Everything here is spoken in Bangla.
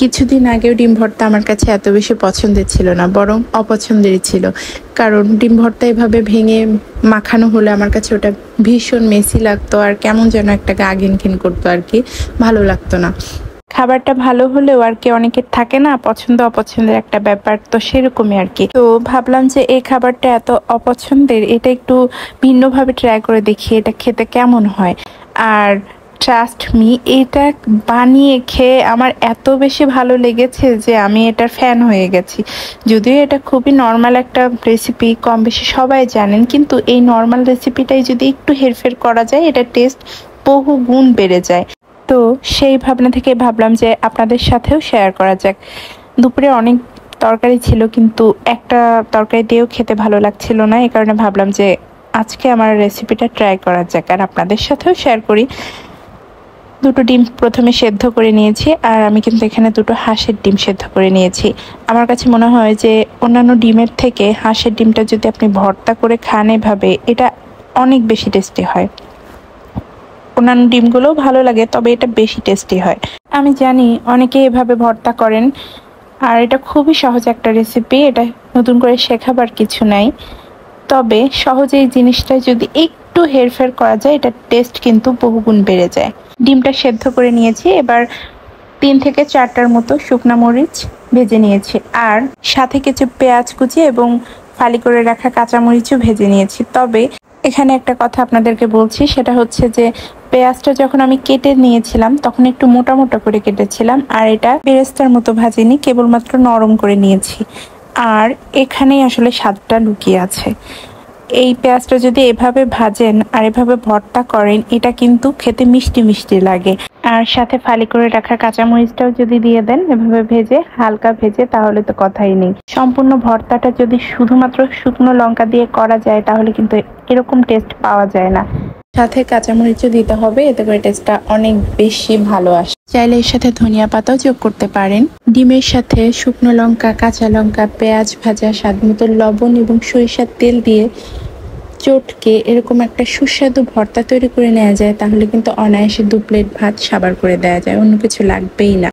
কিছুদিন আগেও ডিম ভর্তা আমার কাছে এত বেশি পছন্দের ছিল না, বরং অপছন্দেরই ছিল। কারণ ডিম ভর্তা এভাবে ভেঙে মাখানো হলে আমার কাছে ওটা ভীষণ মেসি লাগতো, আর কেমন যেন একটা গা ঘিনঘিন করতো আর কি, ভালো লাগতো না। খাবারটা ভালো হলেও আর কি অনেকের থাকে না পছন্দ অপছন্দের একটা ব্যাপার, তো সেরকমই আর কি। তো ভাবলাম যে এই খাবারটা এত অপছন্দের, এটা একটু ভিন্নভাবে ট্রাই করে দেখি এটা খেতে কেমন হয়। আর ট্রাস্ট মি, এটা বানিয়ে খেয়ে আমার এত বেশি ভালো লেগেছে যে আমি এটার ফ্যান হয়ে গেছি। যদিও এটা খুবই নর্মাল একটা রেসিপি, কম বেশি সবাই জানেন, কিন্তু এই নর্মাল রেসিপিটাই যদি একটু হেরফের করা যায় এটা টেস্ট বহু গুণ বেড়ে যায়। তো সেই ভাবনা থেকে ভাবলাম যে আপনাদের সাথেও শেয়ার করা যাক। দুপুরে অনেক তরকারি ছিল, কিন্তু একটা তরকারি দিয়েও খেতে ভালো লাগছিল না, এই কারণে ভাবলাম যে আজকে আমার রেসিপিটা ট্রাই করা যাক আর আপনাদের সাথেও শেয়ার করি। দুটো ডিম প্রথমে সেদ্ধ করে নিয়েছি, আর আমি কিন্তু এখানে দুটো হাঁসের ডিম সেদ্ধ করে নিয়েছি। আমার কাছে মনে হয় যে অন্যান্য ডিমের থেকে হাঁসের ডিমটা যদি আপনি ভর্তা করে খান এভাবে, এটা অনেক বেশি টেস্টি হয়। অন্যান্য ডিমগুলোও ভালো লাগে, তবে এটা বেশি টেস্টি হয়। আমি জানি অনেকে এভাবে ভর্তা করেন, আর এটা খুবই সহজ একটা রেসিপি, এটা নতুন করে শেখাবার কিছু নাই। তবে সহজে এই জিনিসটা যদি একটু হেরফের করা যায়, এটা টেস্ট কিন্তু বহুগুণ বেড়ে যায়। ডিমটা সেদ্ধ করে নিয়েছি, এবার 3 থেকে 4টার মতো শুকনা মরিচ ভেজে নিয়েছি, আর সাথে কিছু পেঁয়াজ কুচি এবং ফালি করে রাখা কাঁচামরিচও ভেজে নিয়েছি। তবে এখানে একটা কথা আপনাদেরকে বলছি, সেটা হচ্ছে যে পেঁয়াজটা যখন আমি কেটে নিয়েছিলাম তখন একটু মোটা মোটা করে কেটেছিলাম, আর এটা বেরেস্তার মতো ভাজিনি, কেবলমাত্র নরম করে নিয়েছি। আর এখানেই আসলে স্বাদটা লুকিয়ে আছে। এই পেঁয়াজটা যদি এভাবে ভাজেন আর এভাবে ভর্তা করেন, এটা কিন্তু খেতে মিষ্টি মিষ্টি লাগে। আর সাথে ফালি করে রাখা কাঁচামরিচটাও যদি দিয়ে দেন এভাবে ভেজে, হালকা ভেজে, তাহলে তো কথাই নেই। সম্পূর্ণ ভর্তাটা যদি শুধুমাত্র শুকনো লঙ্কা দিয়ে করা যায় তাহলে কিন্তু এরকম টেস্ট পাওয়া যায় না। সাথে কাঁচামরিচও দিতে হবে, এতে করে টেস্টটা অনেক বেশি ভালো আসে। চাইলে এর সাথে ধনিয়া পাতাও যোগ করতে পারেন। ডিমের সাথে শুকনো লঙ্কা, কাঁচা লঙ্কা, পেঁয়াজ ভাজা, স্বাদমতো লবণ এবং সরিষার তেল দিয়ে চটকে এরকম একটা সুস্বাদু ভর্তা তৈরি করে নেওয়া যায়, তাহলে কিন্তু অনায়াসে 2 প্লেট ভাত সাবার করে দেওয়া যায়, অন্য কিছু লাগবেই না।